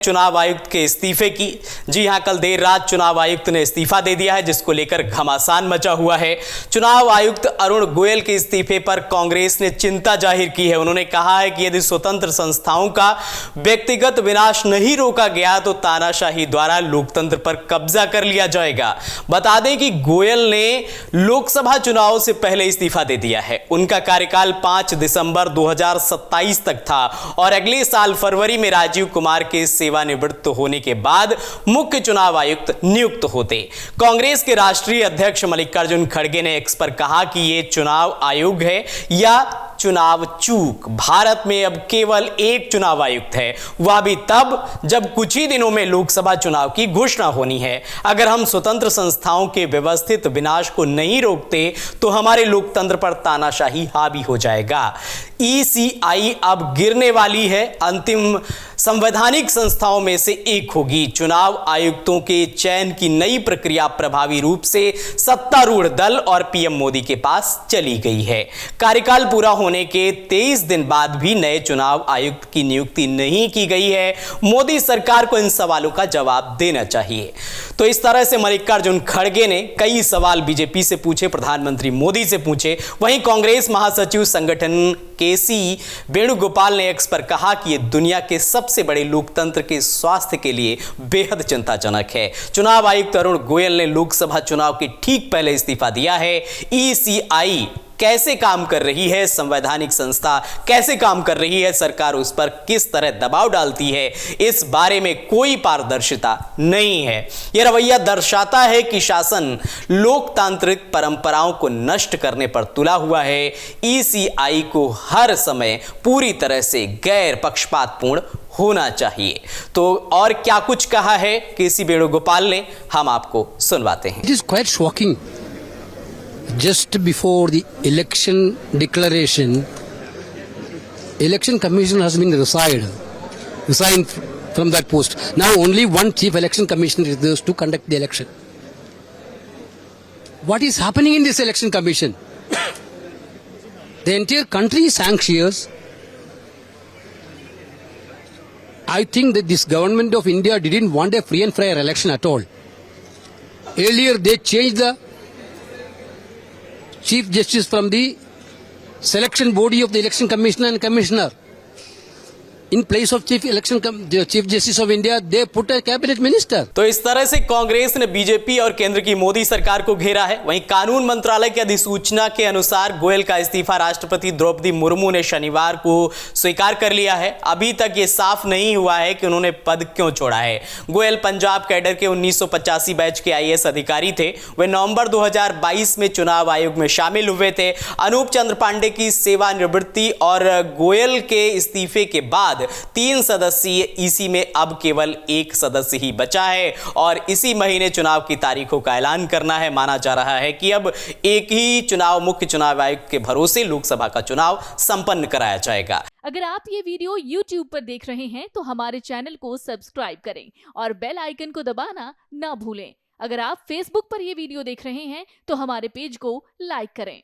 चुनाव आयुक्त के इस्तीफे की। जी हां, कल देर रात चुनाव आयुक्त ने इस्तीफा दे दिया है, जिसको लेकर घमासान मचा हुआ है। चुनाव आयुक्त अरुण गोयल के इस्तीफे पर कांग्रेस ने चिंता जाहिर की है। उन्होंने कहा है कि यदि स्वतंत्र संस्थाओं का व्यक्तिगत विनाश नहीं रोका गया तो तानाशाही द्वारा लोकतंत्र पर कब्जा कर लिया जाएगा। बता दें कि गोयल ने लोकसभा चुनाव से पहले इस्तीफा दे दिया है। उनका कार्यकाल 5 दिसंबर 2027 तक था और अगले साल फरवरी में राजीव कुमार के सेवानिवृत्त होने के बाद मुख्य चुनाव आयुक्त नियुक्त होते। कांग्रेस के राष्ट्रीय अध्यक्ष मल्लिकार्जुन खड़गे ने एक्स पर कहा कि यह चुनाव आयोग है या चुनाव चूक। भारत में अब केवल एक चुनाव आयुक्त है, वह भी तब जब कुछ ही दिनों में लोकसभा चुनाव की घोषणा होनी है। अगर हम स्वतंत्र संस्थाओं के व्यवस्थित विनाश को नहीं रोकते तो हमारे लोकतंत्र पर तानाशाही हावी हो जाएगा। ईसीआई अब गिरने वाली है, अंतिम संवैधानिक संस्थाओं में से एक होगी। चुनाव आयुक्तों के चयन की नई प्रक्रिया प्रभावी रूप से सत्तारूढ़ दल और पीएम मोदी के पास चली गई है। कार्यकाल पूरा होने के 23 दिन बाद भी नए चुनाव आयुक्त की नियुक्ति नहीं की गई है। मोदी सरकार को इन सवालों का जवाब देना चाहिए। तो इस तरह से मल्लिकार्जुन खड़गे ने कई सवाल बीजेपी से पूछे, प्रधानमंत्री मोदी से पूछे। वहीं कांग्रेस महासचिव संगठन केसी वेणुगोपाल ने एक्स पर कहा कि यह दुनिया के सबसे बड़े लोकतंत्र के स्वास्थ्य के लिए बेहद चिंताजनक है। चुनाव आयुक्त अरुण गोयल ने लोकसभा चुनाव के ठीक पहले इस्तीफा दिया है। ईसीआई कैसे काम कर रही है, संवैधानिक संस्था कैसे काम कर रही है, सरकार उस पर किस तरह दबाव डालती है, इस बारे में कोई पारदर्शिता नहीं है। यह रवैया दर्शाता है कि शासन लोकतांत्रिक परंपराओं को नष्ट करने पर तुला हुआ है। ईसीआई को हर समय पूरी तरह से गैर पक्षपातपूर्ण होना चाहिए। तो और क्या कुछ कहा है केसी वेणुगोपाल ने, हम आपको सुनवाते हैं। It is quite shocking. Just before the election declaration, election commission has been resigned from that post. Now only one chief election commissioner is there to conduct the election. What is happening in this election commission? The entire country is anxious. I think that this government of India didn't want a free and fair election at all. Earlier they changed the Chief Justice from the selection body of the election commissioner and commissioner. In place of Chief Justice of India, they put a cabinet minister. तो इस तरह से कांग्रेस ने BJP और केंद्र की मोदी सरकार को घेरा है। वहीं कानून मंत्रालय की अधिसूचना के अनुसार गोयल का इस्तीफा राष्ट्रपति द्रौपदी मुर्मू ने शनिवार को स्वीकार कर लिया है। अभी तक ये साफ नहीं हुआ है कि उन्होंने पद क्यों छोड़ा है। गोयल पंजाब कैडर के 1985 बैच के आईएएस अधिकारी थे। वे नवंबर 2022 में चुनाव आयोग में शामिल हुए थे। अनूप चंद्र पांडे की सेवानिवृत्ति और गोयल के इस्तीफे के बाद 3 सदस्यीय ईसी में अब केवल 1 सदस्य ही बचा है और इसी महीने चुनाव की तारीखों का ऐलान करना है। माना जा रहा है कि अब एक ही चुनाव मुख्य चुनाव आयुक्त के भरोसे लोकसभा का चुनाव संपन्न कराया जाएगा। अगर आप ये वीडियो YouTube पर देख रहे हैं तो हमारे चैनल को सब्सक्राइब करें और बेल आइकन को दबाना ना भूलें। अगर आप Facebook पर ये वीडियो देख रहे हैं तो हमारे पेज को लाइक करें।